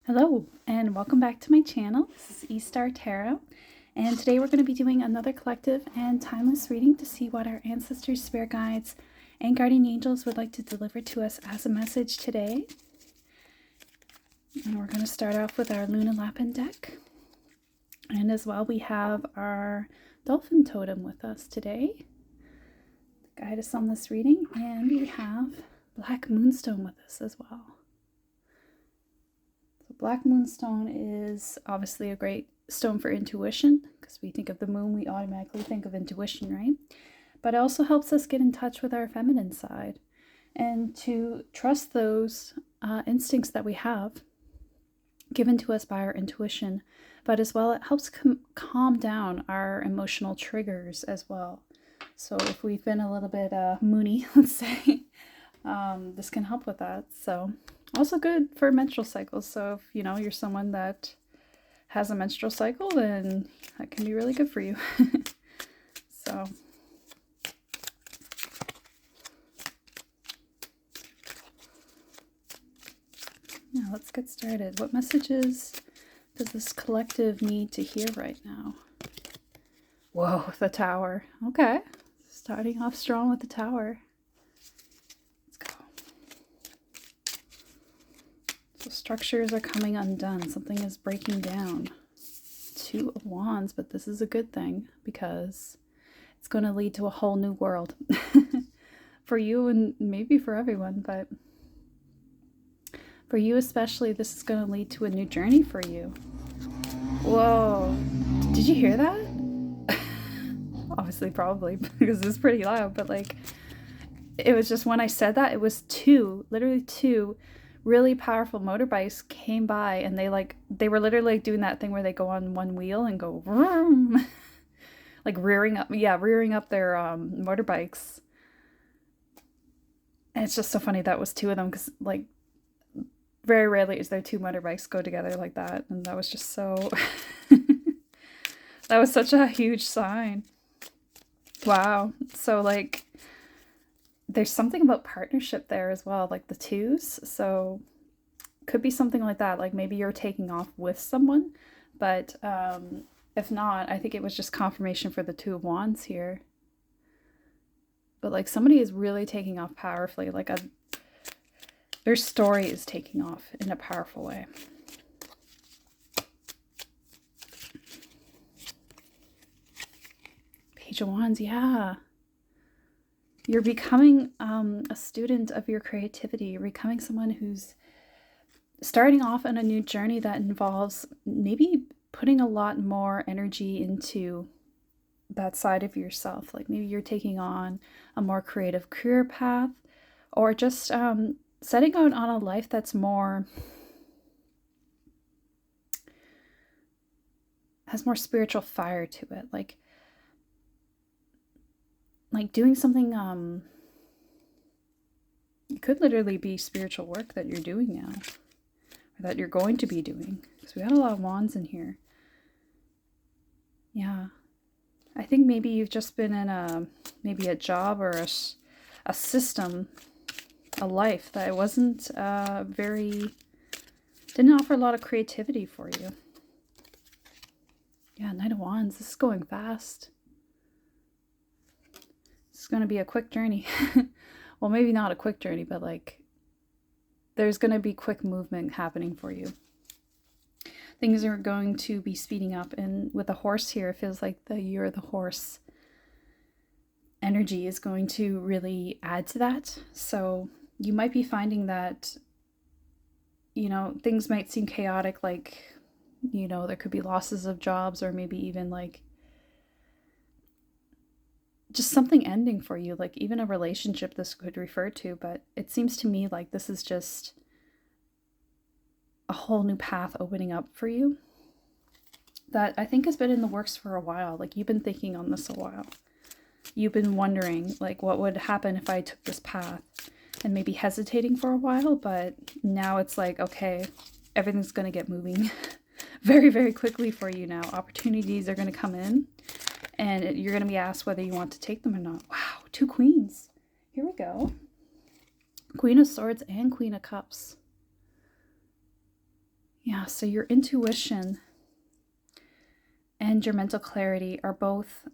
Hello and welcome back to my channel. This is E-Star Tarot, and today we're going to be doing another collective and timeless reading to see what our ancestors, spirit guides, and guardian angels would like to deliver to us as a message today. And we're going to start off with our Luna Lapin deck, and as well we have our dolphin totem with us today to guide us on this reading, and we have Black Moonstone with us as well. Black Moonstone is obviously a great stone for intuition, because we think of the moon, we automatically think of intuition, right? But it also helps us get in touch with our feminine side and to trust those instincts that we have given to us by our intuition. But as well, it helps calm down our emotional triggers as well. So if we've been a little bit moony, let's say, this can help with that. So also good for menstrual cycles. So if you're someone that has a menstrual cycle, then that can be really good for you. So yeah, let's get started. What messages does this collective need to hear right now? Whoa, the Tower. Okay, starting off strong with the Tower. So structures are coming undone. Something is breaking down. Two of Wands, but this is a good thing because it's going to lead to a whole new world for you and maybe for everyone, but for you especially, this is going to lead to a new journey for you. Whoa. Did you hear that? Obviously, probably, because it's pretty loud, but like, it was just when I said that, it was literally two really powerful motorbikes came by, and they were literally like doing that thing where they go on one wheel and go vroom, like rearing up their motorbikes. And it's just so funny that was two of them, because like very rarely is there two motorbikes go together like that, and that was just so that was such a huge sign. Wow. So like there's something about partnership there as well, like the twos. So could be something like that. Like maybe you're taking off with someone, but if not, I think it was just confirmation for the Two of Wands here. But like somebody is really taking off powerfully. Like their story is taking off in a powerful way. Page of Wands, yeah. You're becoming a student of your creativity. You're becoming someone who's starting off on a new journey that involves maybe putting a lot more energy into that side of yourself. Like maybe you're taking on a more creative career path, or just setting out on a life that's has more spiritual fire to it. Like doing something, it could literally be spiritual work that you're doing now, or that you're going to be doing, because we had a lot of Wands in here. Yeah, I think maybe you've just been in maybe a job or a system, a life that wasn't didn't offer a lot of creativity for you. Yeah, Knight of Wands, this is going fast. It's going to be a quick journey. Well, maybe not a quick journey, but like there's going to be quick movement happening for you. Things are going to be speeding up, and with a horse here, it feels like the Year of the Horse energy is going to really add to that. So you might be finding that, things might seem chaotic, like, there could be losses of jobs, or maybe even like just something ending for you, like even a relationship this could refer to. But it seems to me like this is just a whole new path opening up for you that I think has been in the works for a while. Like you've been thinking on this a while. You've been wondering like what would happen if I took this path, and maybe hesitating for a while, but now it's like, okay, everything's going to get moving very, very quickly for you now. Opportunities are going to come in, and you're going to be asked whether you want to take them or not. Wow, two queens. Here we go. Queen of Swords and Queen of Cups. Yeah, so your intuition and your mental clarity are both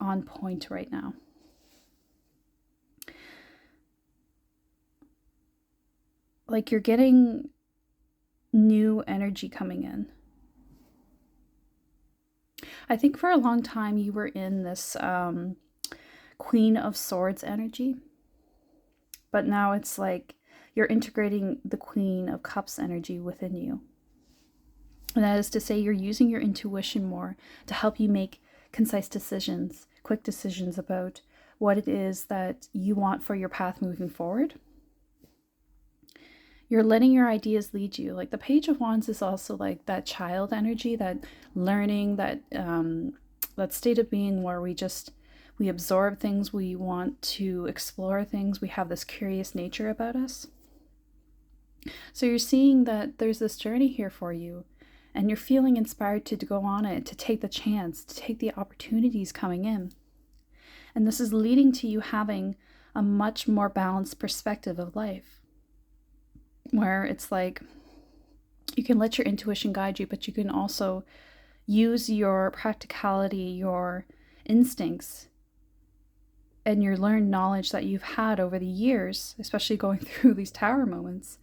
on point right now. Like you're getting new energy coming in. I think for a long time you were in this Queen of Swords energy, but now it's like you're integrating the Queen of Cups energy within you. And that is to say, you're using your intuition more to help you make concise decisions, quick decisions about what it is that you want for your path moving forward. You're letting your ideas lead you. Like the Page of Wands is also like that child energy, that learning, that state of being where we absorb things, we want to explore things, we have this curious nature about us. So you're seeing that there's this journey here for you, and you're feeling inspired to go on it, to take the chance, to take the opportunities coming in. And this is leading to you having a much more balanced perspective of life, where it's like you can let your intuition guide you, but you can also use your practicality, your instincts, and your learned knowledge that you've had over the years, especially going through these tower moments,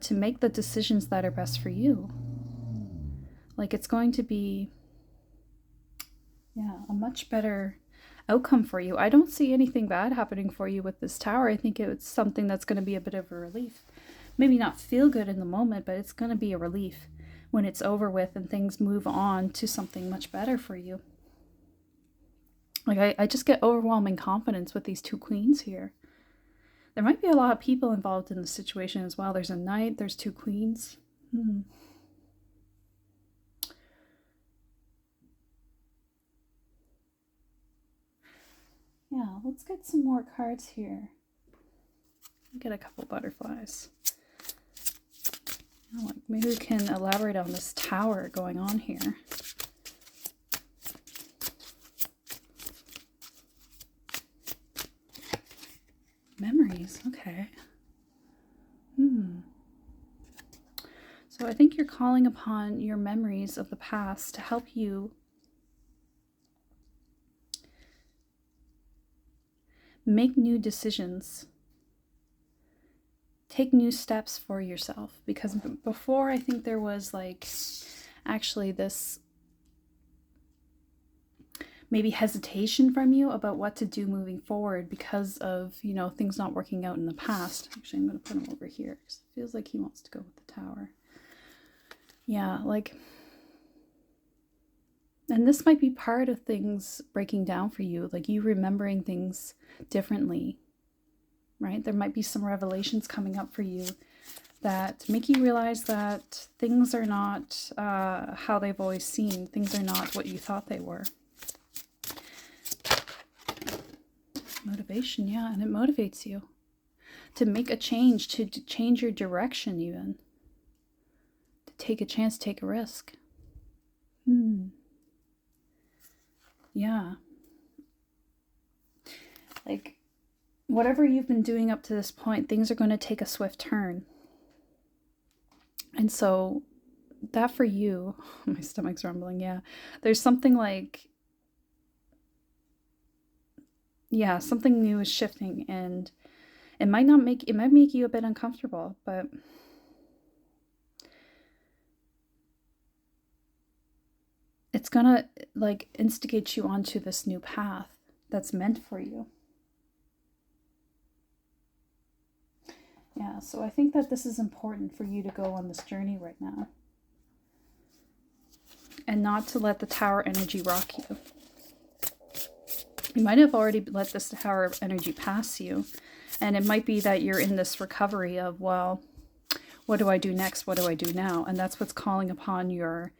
to make the decisions that are best for you. Like it's going to be, a much better outcome for you. I don't see anything bad happening for you with this tower. I think it's something that's going to be a bit of a relief. Maybe not feel good in the moment, but it's going to be a relief when it's over with and things move on to something much better for you. Like I just get overwhelming confidence with these two queens here. There might be a lot of people involved in the situation as well. There's a knight, there's two queens. Yeah, let's get some more cards here. Get a couple butterflies. Like maybe we can elaborate on this tower going on here. Memories, okay. So I think you're calling upon your memories of the past to help you make new decisions, take new steps for yourself. Because before, I think there was like actually this maybe hesitation from you about what to do moving forward because of, things not working out in the past. Actually, I'm going to put him over here because it feels like he wants to go with the tower. Yeah, like, and this might be part of things breaking down for you, like you remembering things differently, right? There might be some revelations coming up for you that make you realize that things are not how they've always seemed. Things are not what you thought they were. Motivation, yeah, and it motivates you to make a change, to change your direction even. To take a chance, take a risk. Yeah. Like, whatever you've been doing up to this point, things are going to take a swift turn. And so, that for you, my stomach's rumbling, yeah. There's something like, something new is shifting, and it might make you a bit uncomfortable, but it's gonna like instigate you onto this new path that's meant for you. Yeah, so I think that this is important for you to go on this journey right now. And not to let the tower energy rock you. You might have already let this tower energy pass you. And it might be that you're in this recovery of, well, what do I do next? What do I do now? And that's what's calling upon your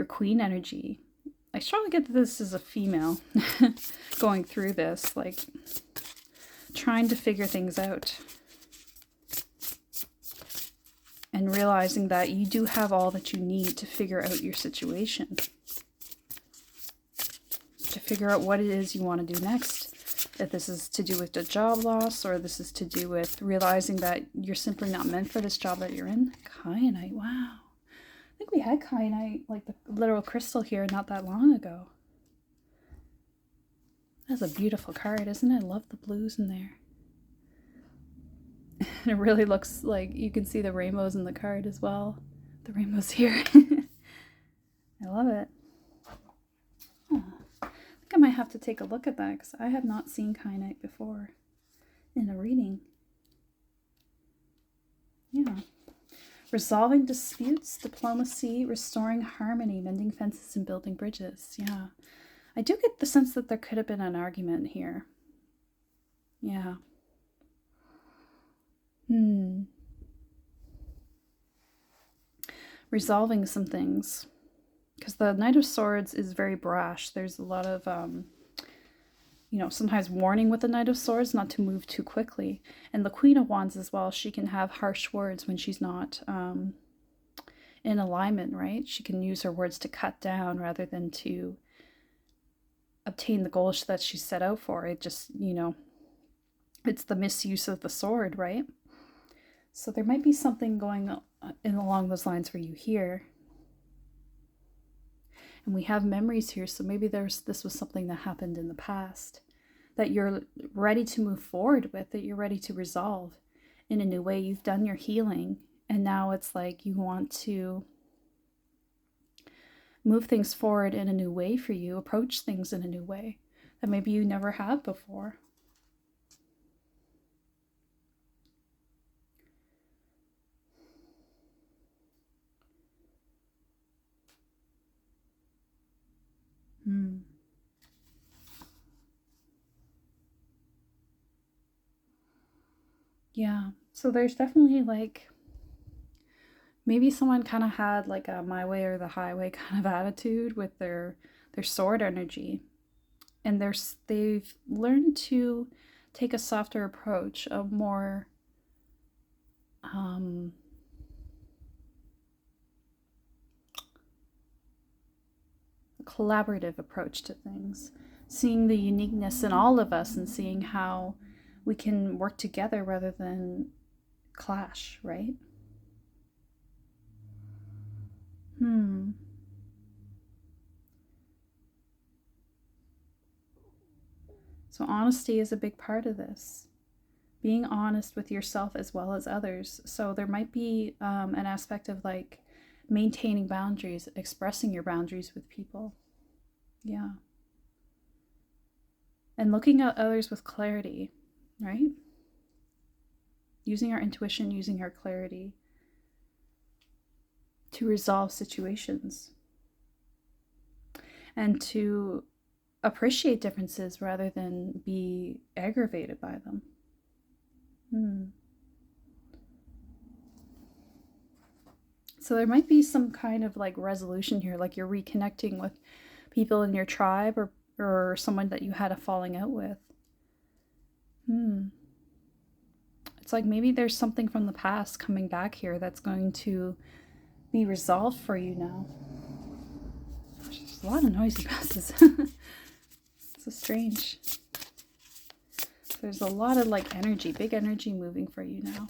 queen energy. I strongly get that this is a female going through this, like trying to figure things out. And realizing that you do have all that you need to figure out your situation. To figure out what it is you want to do next. If this is to do with a job loss, or this is to do with realizing that you're simply not meant for this job that you're in. Kyanite, wow. think we had kyanite, like the literal crystal here, not that long ago. That's a beautiful card, isn't it? I love the blues in there. And it really looks like you can see the rainbows in the card as well. The rainbows here. I love it. Huh. I think I might have to take a look at that because I have not seen kyanite before in a reading. Yeah. Resolving disputes, diplomacy, restoring harmony, mending fences, and building bridges. Yeah. I do get the sense that there could have been an argument here. Yeah. Resolving some things. Because the Knight of Swords is very brash. There's a lot of, sometimes warning with the Knight of Swords not to move too quickly. And the Queen of Wands as well, she can have harsh words when she's not in alignment, right? She can use her words to cut down rather than to obtain the goals that she set out for. It just, it's the misuse of the sword, right? So there might be something going along those lines for you here. And we have memories here, so maybe this was something that happened in the past that you're ready to move forward with, that you're ready to resolve in a new way. You've done your healing, and now it's like you want to move things forward in a new way for you, approach things in a new way that maybe you never have before. Yeah, so there's definitely like, maybe someone kind of had like a my way or the highway kind of attitude with their sword energy. And they've learned to take a softer approach, a more collaborative approach to things, seeing the uniqueness in all of us and seeing how we can work together rather than clash, right? So honesty is a big part of this. Being honest with yourself as well as others. So there might be an aspect of like maintaining boundaries, expressing your boundaries with people. Yeah. And looking at others with clarity, right? Using our intuition, using our clarity to resolve situations and to appreciate differences rather than be aggravated by them. So there might be some kind of like resolution here, like you're reconnecting with people in your tribe or someone that you had a falling out with. It's like maybe there's something from the past coming back here that's going to be resolved for you now. There's a lot of noisy passes. So strange. There's a lot of like energy, big energy moving for you now.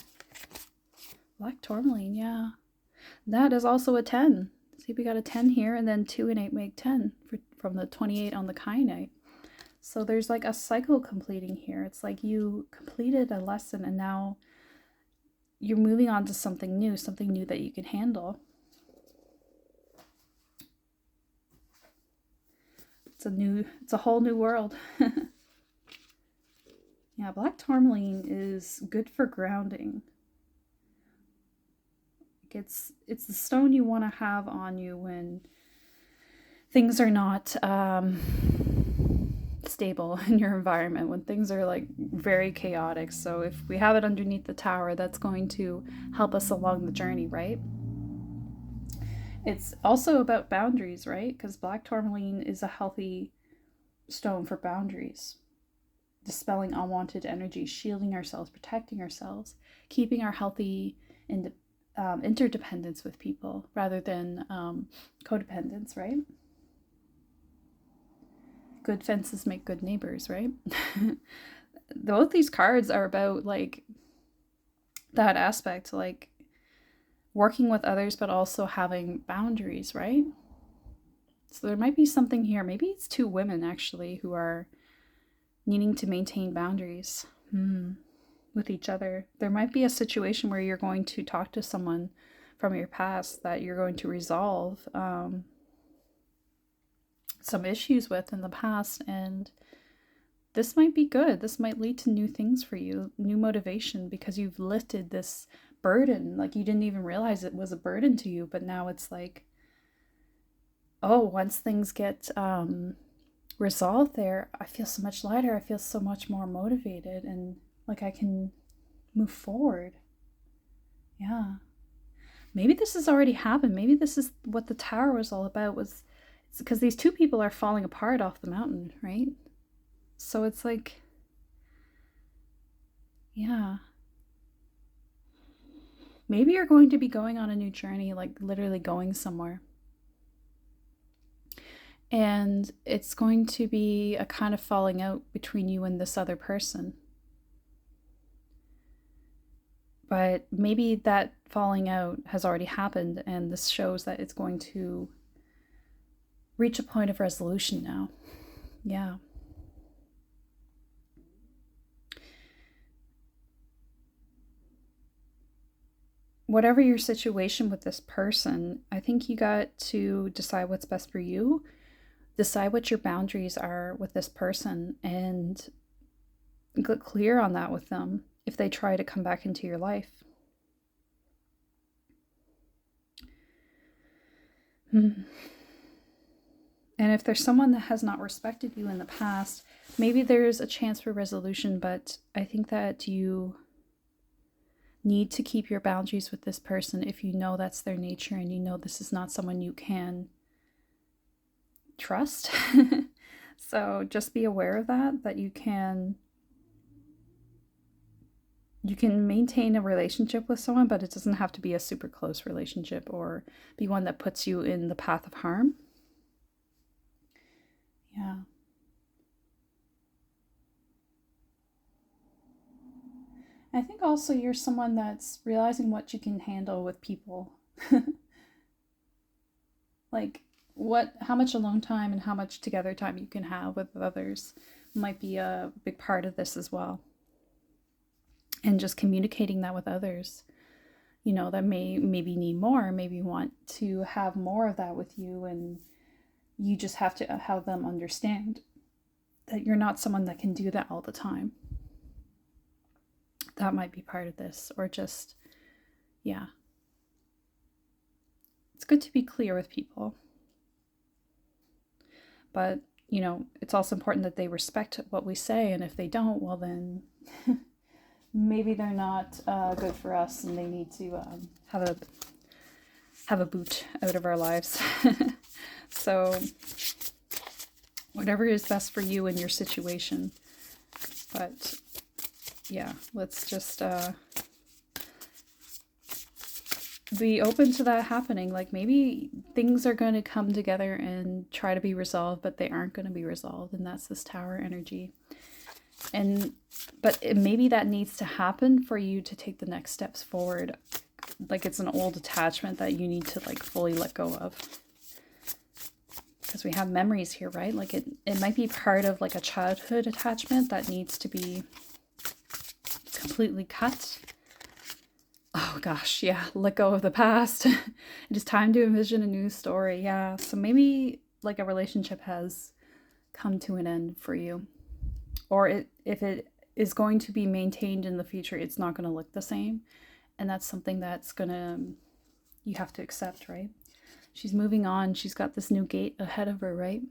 Black tourmaline, yeah. That is also a 10. See, we got a 10 here, and then 2 and 8 make 10 from the 28 on the kyanite. So there's like a cycle completing here. It's like you completed a lesson and now you're moving on to something new that you can handle. It's a whole new world. Yeah, black tourmaline is good for grounding. It's the stone you want to have on you when things are not stable in your environment, when things are like very chaotic. So if we have it underneath the tower, that's going to help us along the journey, right? It's also about boundaries, right? Because black tourmaline is a healthy stone for boundaries, dispelling unwanted energy, shielding ourselves, protecting ourselves, keeping our healthy interdependence with people rather than codependence, right? Good fences make good neighbors, right? Both these cards are about like that aspect, like working with others, but also having boundaries, right? So there might be something here. Maybe it's two women actually who are needing to maintain boundaries with each other. There might be a situation where you're going to talk to someone from your past that you're going to resolve some issues with in the past, and this might be good. This might lead to new things for you, new motivation, because you've lifted this burden. Like you didn't even realize it was a burden to you, but now it's like, oh, once things get resolved there, I feel so much lighter. I feel so much more motivated, and like I can move forward. Yeah. Maybe this has already happened. Maybe this is what the tower was all about, was it's because these two people are falling apart off the mountain, right? So it's like, yeah. Maybe you're going to be going on a new journey, like literally going somewhere. And it's going to be a kind of falling out between you and this other person. But maybe that falling out has already happened, and this shows that it's going to reach a point of resolution now. Yeah. Whatever your situation with this person, I think you got to decide what's best for you, decide what your boundaries are with this person, and get clear on that with them if they try to come back into your life. And if there's someone that has not respected you in the past, maybe there's a chance for resolution, but I think that you need to keep your boundaries with this person if you know that's their nature and you know this is not someone you can trust. So just be aware of that you can maintain a relationship with someone, but it doesn't have to be a super close relationship or be one that puts you in the path of harm. Yeah. I think also you're someone that's realizing what you can handle with people. Like how much alone time and how much together time you can have with others might be a big part of this as well. And just communicating that with others, that maybe need more, maybe want to have more of that with you, and you just have to have them understand that you're not someone that can do that all the time. That might be part of this, or just, yeah. It's good to be clear with people. But, it's also important that they respect what we say, and if they don't, well then maybe they're not good for us, and they need to have a boot out of our lives. So whatever is best for you in your situation. But yeah, let's just be open to that happening. Like maybe things are going to come together and try to be resolved, but they aren't going to be resolved, and that's this tower energy. But maybe that needs to happen for you to take the next steps forward. Like it's an old attachment that you need to like fully let go of. Because we have memories here, right? Like it might be part of like a childhood attachment that needs to be completely cut. Oh gosh, yeah, let go of the past. It is time to envision a new story. Yeah, so maybe like a relationship has come to an end for you. Or if it is going to be maintained in the future, it's not going to look the same. And that's something that's you have to accept, right? She's moving on. She's got this new gate ahead of her, right?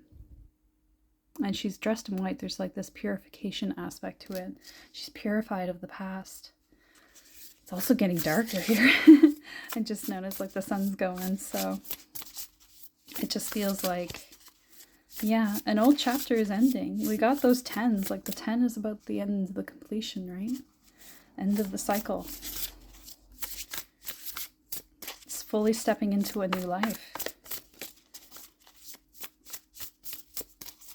And she's dressed in white. There's like this purification aspect to it. She's purified of the past. It's also getting darker here. I just noticed like the sun's going, so it just feels like, yeah, an old chapter is ending. We got those 10s. Like the 10 is about the end of the completion, right? End of the cycle. It's fully stepping into a new life.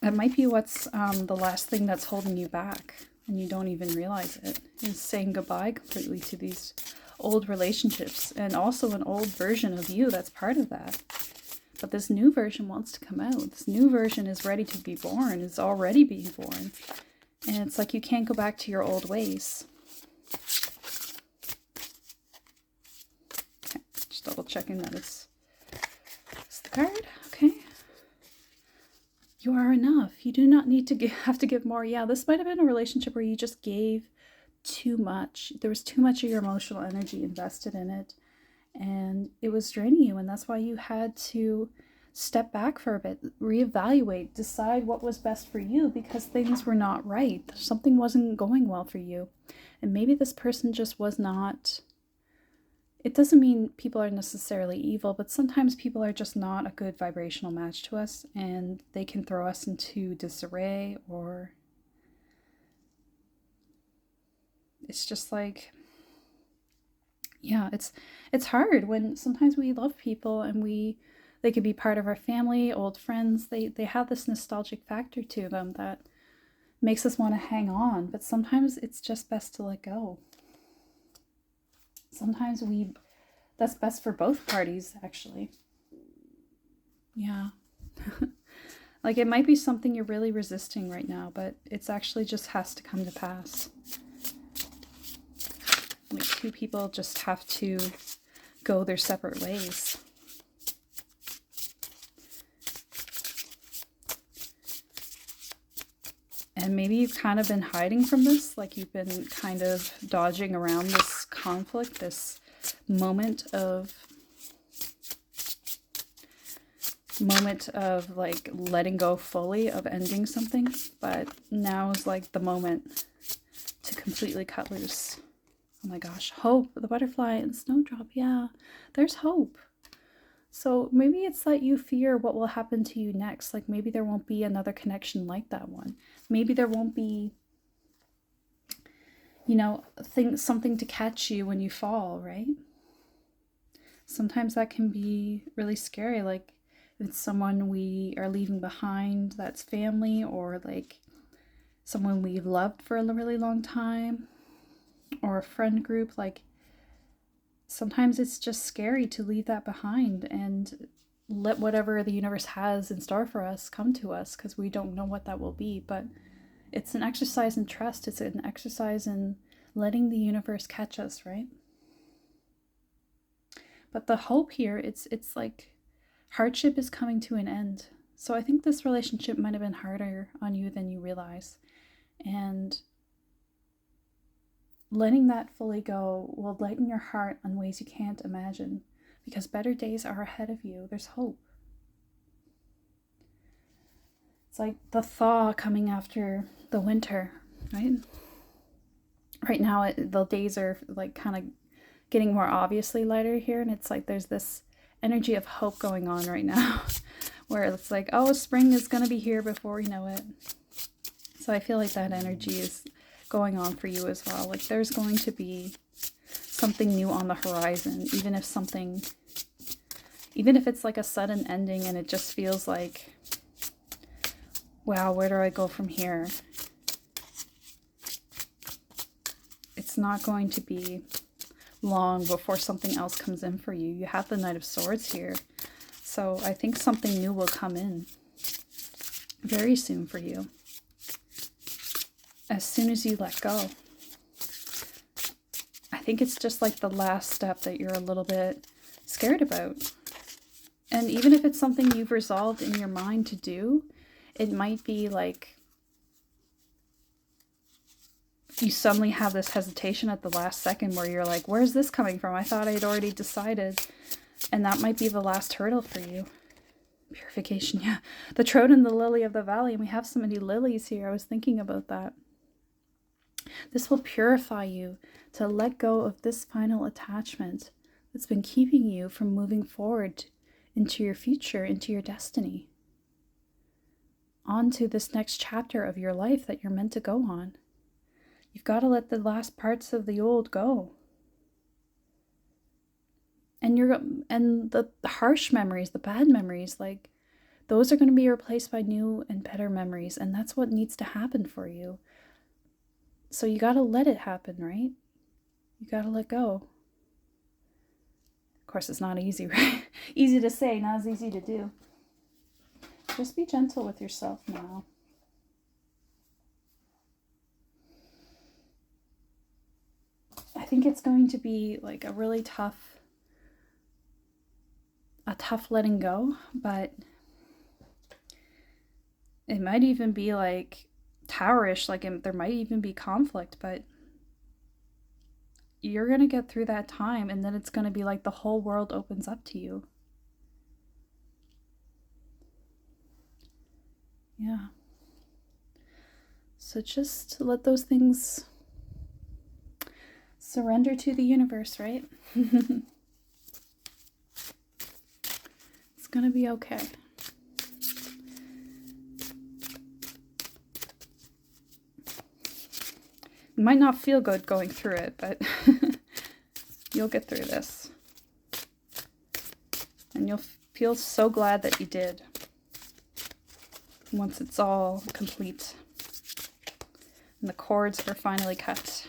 That might be what's the last thing that's holding you back, and you don't even realize it, is saying goodbye completely to these old relationships and also an old version of you that's part of that. But this new version wants to come out. This new version is ready to be born. It's already being born. And it's like you can't go back to your old ways. Okay, just double checking that it's the card. Okay. You are enough. You do not need to have to give more. Yeah, this might have been a relationship where you just gave too much. There was too much of your emotional energy invested in it, and it was draining you, and that's why you had to step back for a bit, reevaluate, decide what was best for you, because things were not right. Something wasn't going well for you, and maybe this person just was not. It doesn't mean people are necessarily evil, but sometimes people are just not a good vibrational match to us, and they can throw us into disarray, or it's just like, yeah, it's hard when sometimes we love people and they could be part of our family, old friends. They have this nostalgic factor to them that makes us want to hang on, but sometimes it's just best to let go. Sometimes that's best for both parties, actually. Yeah. Like, it might be something you're really resisting right now, but it's actually just has to come to pass. Like, two people just have to go their separate ways. And maybe you've kind of been hiding from this, like you've been kind of dodging around this conflict, this moment of like letting go fully of ending something, but now is like the moment to completely cut loose. Oh my gosh, hope, the butterfly and snowdrop. Yeah, there's hope. So maybe it's that you fear what will happen to you next. Like, maybe there won't be another connection like that one. Maybe there won't be, something to catch you when you fall, right? Sometimes that can be really scary. Like, if it's someone we are leaving behind that's family, or like someone we've loved for a really long time, or a friend group, like, sometimes it's just scary to leave that behind and let whatever the universe has in store for us come to us, because we don't know what that will be. But it's an exercise in trust. It's an exercise in letting the universe catch us, right? But the hope here, it's like hardship is coming to an end. So I think this relationship might have been harder on you than you realize. And letting that fully go will lighten your heart on ways you can't imagine, because better days are ahead of you. There's hope. It's like the thaw coming after the winter, right? Right now, the days are like kind of getting more obviously lighter here, and it's like there's this energy of hope going on right now where it's like, oh, spring is going to be here before we know it. So I feel like that energy is going on for you as well. Like, there's going to be something new on the horizon, even if it's like a sudden ending and it just feels like, wow, where do I go from here? It's not going to be long before something else comes in for you. You have the Knight of Swords here. So I think something new will come in very soon for you, as soon as you let go. I think it's just like the last step that you're a little bit scared about. And even if it's something you've resolved in your mind to do, it might be like you suddenly have this hesitation at the last second where you're like, where's this coming from? I thought I'd already decided. And that might be the last hurdle for you. Purification, yeah. The Trode and the Lily of the Valley, and we have so many lilies here. I was thinking about that. This will purify you to let go of this final attachment that's been keeping you from moving forward into your future, into your destiny, onto this next chapter of your life that you're meant to go on. You've got to let the last parts of the old go. And the harsh memories, the bad memories, like, those are going to be replaced by new and better memories, and that's what needs to happen for you. So you got to let it happen, right? You got to let go. course, it's not easy, right? Easy to say, not as easy to do. Just be gentle with yourself now. I think it's going to be like a really tough letting go, but it might even be like towerish, like there might even be conflict, but you're going to get through that time, and then it's going to be like the whole world opens up to you. Yeah. So just let those things surrender to the universe, right? It's going to be okay. It might not feel good going through it, but you'll get through this. And you'll feel so glad that you did once it's all complete. And the cords are finally cut.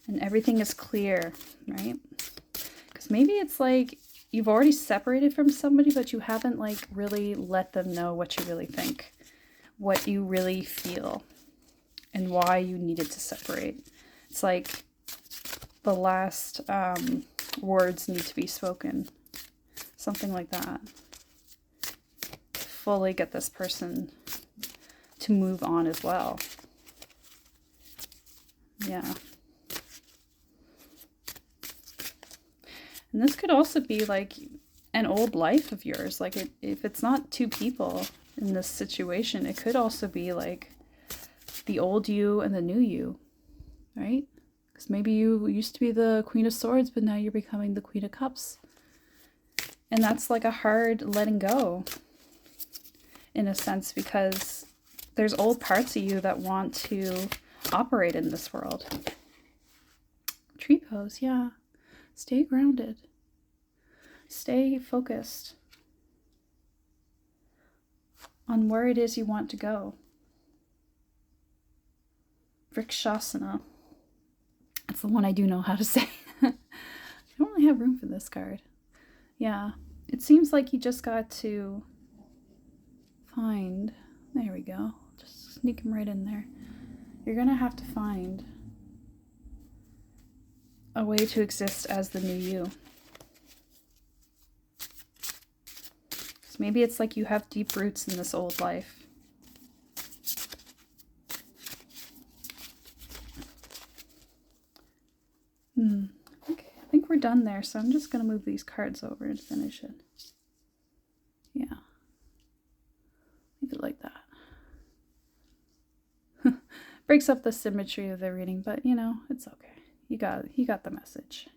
And everything is clear, right? Because maybe it's like you've already separated from somebody, but you haven't like really let them know what you really think, what you really feel, and why you needed to separate. It's like the last words need to be spoken. Something like that. To fully get this person to move on as well. Yeah. And this could also be like an old life of yours. Like if it's not two people in this situation, it could also be like the old you and the new you, right? Because maybe you used to be the Queen of Swords, but now you're becoming the Queen of Cups. And that's like a hard letting go, in a sense, because there's old parts of you that want to operate in this world. Tree pose, yeah. Stay grounded. Stay focused on where it is you want to go. Vrikshasana. That's the one I do know how to say. I don't really have room for this card. Yeah, it seems like you just got to find... There we go. Just sneak him right in there. You're going to have to find a way to exist as the new you. So maybe it's like you have deep roots in this old life. I think we're done there, so I'm just going to move these cards over and finish it. Yeah. Leave it like that. Breaks up the symmetry of the reading, but you know, it's okay. You got the message.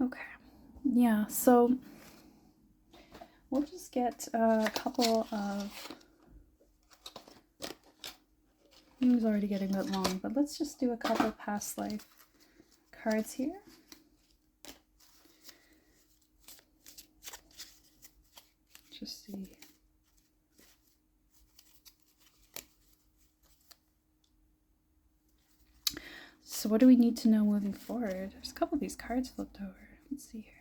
Okay. Yeah, so we'll just get a couple of... It was already getting a bit long, but let's just do a couple of past life cards here. Just see. So what do we need to know moving forward? There's a couple of these cards flipped over. Let's see here.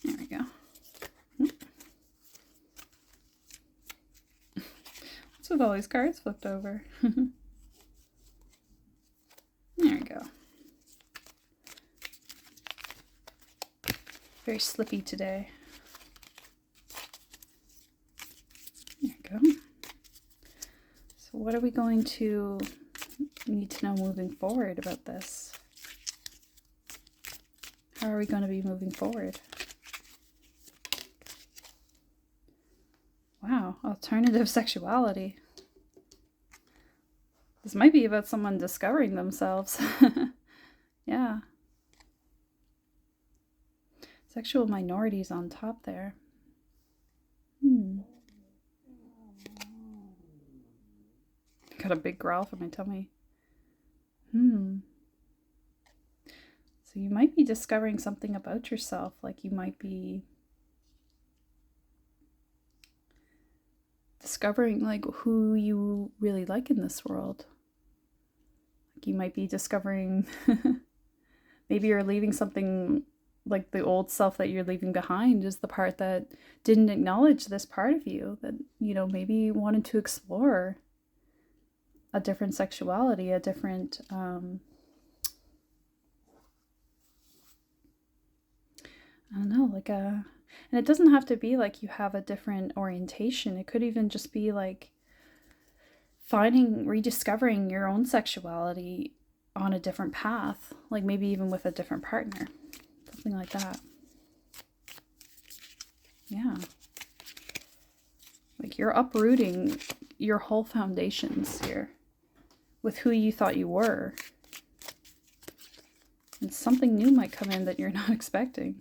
There we go. What's with all these cards flipped over? There we go. Very slippy today. There we go. So what are we going to need to know moving forward about this? How are we going to be moving forward? Wow, alternative sexuality. This might be about someone discovering themselves. Yeah. Sexual minorities on top there. Got a big growl from my tummy. So you might be discovering something about yourself, like you might be rediscovering like who you really like in this world. Like you might be discovering maybe you're leaving something, like the old self that you're leaving behind is the part that didn't acknowledge this part of you, that, you know, maybe you wanted to explore a different sexuality, a different I don't know, like a, and it doesn't have to be like you have a different orientation. It could even just be like rediscovering your own sexuality on a different path, like maybe even with a different partner, something like that. Yeah. Like you're uprooting your whole foundations here with who you thought you were. And something new might come in that you're not expecting.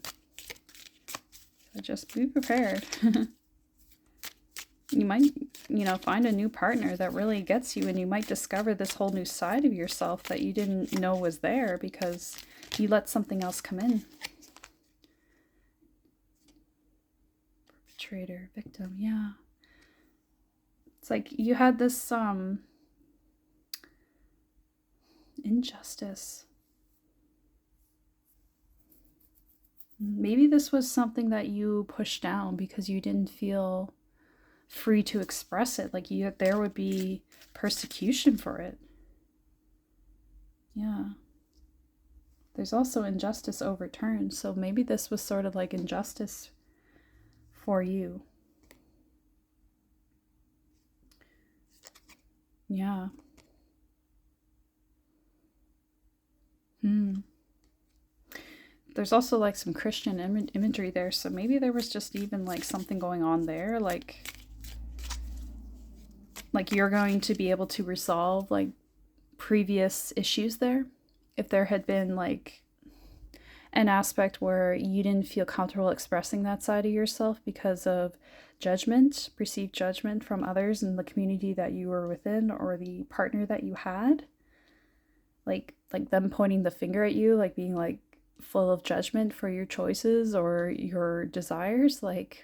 So just be prepared. You might, you know, find a new partner that really gets you, and you might discover this whole new side of yourself that you didn't know was there because you let something else come in. Perpetrator, victim, yeah. It's like you had this injustice. Maybe this was something that you pushed down because you didn't feel free to express it. Like there would be persecution for it. Yeah. There's also injustice overturned. So maybe this was sort of like injustice for you. Yeah. There's also like some Christian imagery there. So maybe there was just even like something going on there. Like you're going to be able to resolve like previous issues there. If there had been like an aspect where you didn't feel comfortable expressing that side of yourself because of judgment, perceived judgment from others in the community that you were within or the partner that you had, like them pointing the finger at you, like being like full of judgment for your choices or your desires, like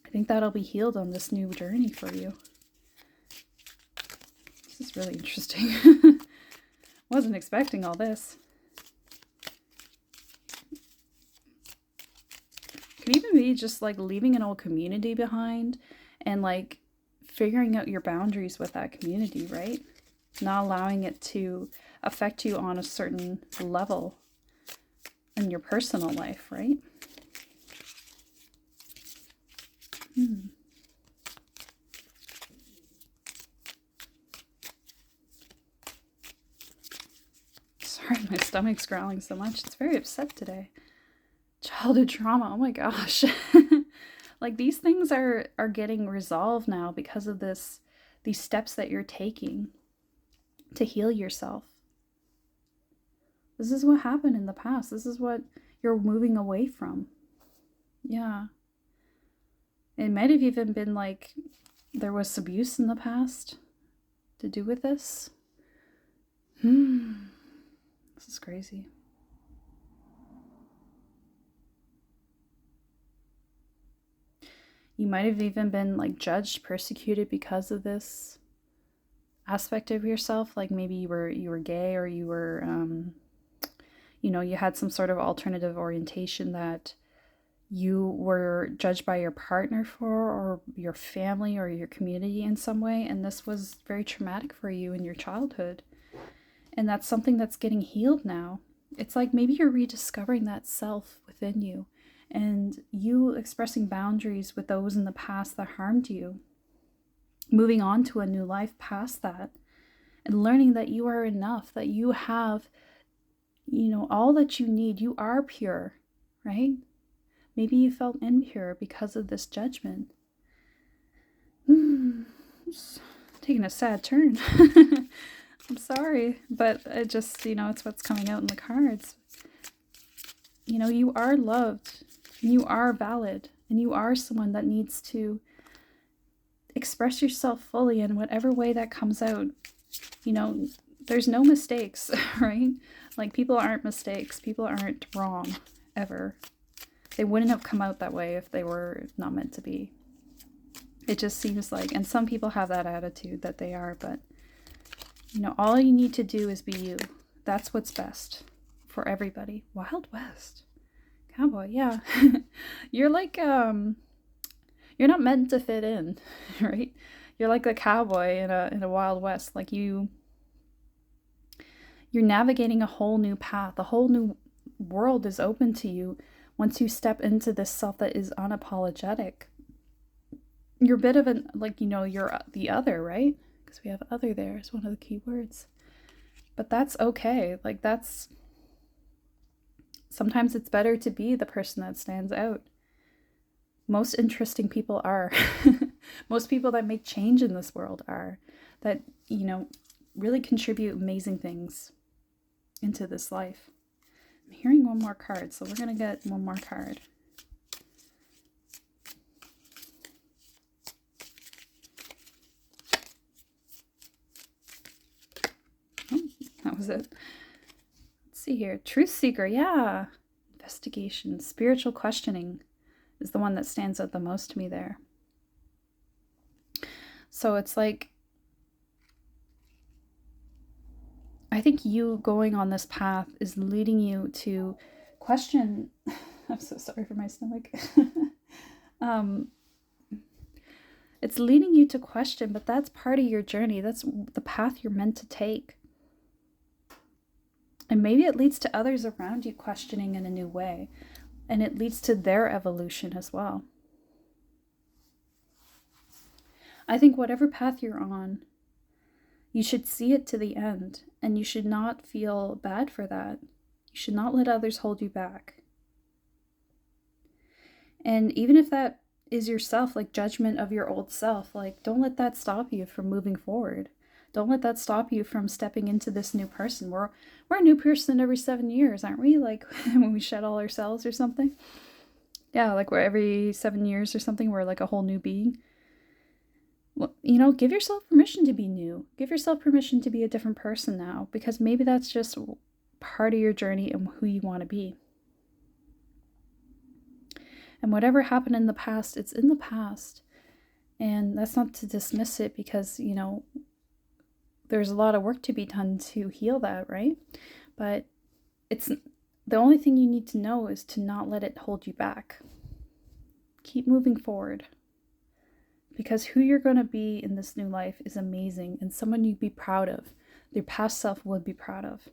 I think that'll be healed on this new journey for you. This is really interesting. Wasn't expecting all this. Could even be just like leaving an old community behind and like figuring out your boundaries with that community, right? Not allowing it to affect you on a certain level in your personal life, right? Sorry, my stomach's growling so much. It's very upset today. Childhood trauma, oh my gosh. Like these things are getting resolved now because of these steps that you're taking to heal yourself. This is what happened in the past. This is what you're moving away from. Yeah. It might have even been like there was abuse in the past to do with this. This is crazy. You might have even been like judged, persecuted because of this aspect of yourself. Like maybe you were gay, or you were you had some sort of alternative orientation that you were judged by your partner for, or your family or your community in some way, and this was very traumatic for you in your childhood. And that's something that's getting healed now. It's like maybe you're rediscovering that self within you, and you expressing boundaries with those in the past that harmed you, moving on to a new life past that, and learning that you are enough, that you have, all that you need. You are pure, right? Maybe you felt impure because of this judgment. It's taking a sad turn. I'm sorry, but it just, it's what's coming out in the cards. You are loved, and you are valid, and you are someone that needs to express yourself fully in whatever way that comes out. There's no mistakes, right? Like, people aren't mistakes. People aren't wrong, ever. They wouldn't have come out that way if they were not meant to be. It just seems like, and some people have that attitude that they are, but you know, all you need to do is be you. That's what's best for everybody. Wild West. Cowboy, yeah. You're like, you're not meant to fit in, right? You're like the cowboy in a Wild West. Like you're navigating a whole new path. A whole new world is open to you once you step into this self that is unapologetic. You're a bit of an, like, you know, you're the other, right? Because we have other there as one of the key words. But that's okay. Like, that's, sometimes it's better to be the person that stands out. Most interesting people are. Most people that make change in this world are. That, you know, really contribute amazing things into this life. I'm hearing one more card, so we're going to get one more card. Oh, that was it. Let's see here. Truth seeker, yeah. Investigation, spiritual questioning is the one that stands out the most to me there. So it's like, I think you going on this path is leading you to question. I'm so sorry for my stomach. It's leading you to question, but that's part of your journey. That's the path you're meant to take. And maybe it leads to others around you questioning in a new way. And it leads to their evolution as well. I think whatever path you're on, you should see it to the end. And you should not feel bad for that. You should not let others hold you back. And even if that is yourself, like judgment of your old self, like don't let that stop you from moving forward. Don't let that stop you from stepping into this new person. We're a new person every 7 years, aren't we? Like when we shed all our cells or something. Yeah, like we're every 7 years or something, we're like a whole new being. Well, you know, give yourself permission to be new. Give yourself permission to be a different person now, because maybe that's just part of your journey and who you want to be. And whatever happened in the past, it's in the past. And that's not to dismiss it, because, you know, there's a lot of work to be done to heal that, right? But it's the only thing you need to know is to not let it hold you back. Keep moving forward. Because who you're going to be in this new life is amazing, and someone you'd be proud of. Your past self would be proud of.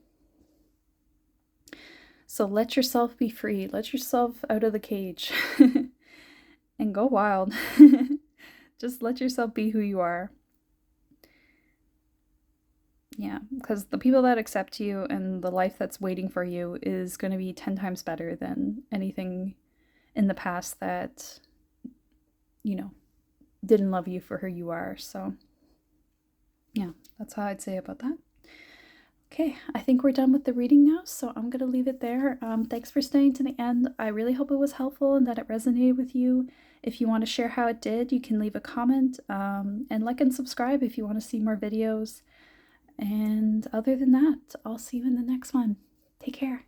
So let yourself be free. Let yourself out of the cage and go wild. Just let yourself be who you are. Yeah, because the people that accept you and the life that's waiting for you is going to be 10 times better than anything in the past that, you know, didn't love you for who you are. So yeah, that's how I'd say about that. Okay, I think we're done with the reading now, so I'm going to leave it there. Thanks for staying to the end. I really hope it was helpful and that it resonated with you. If you want to share how it did, you can leave a comment, and like and subscribe if you want to see more videos. And other than that, I'll see you in the next one. Take care.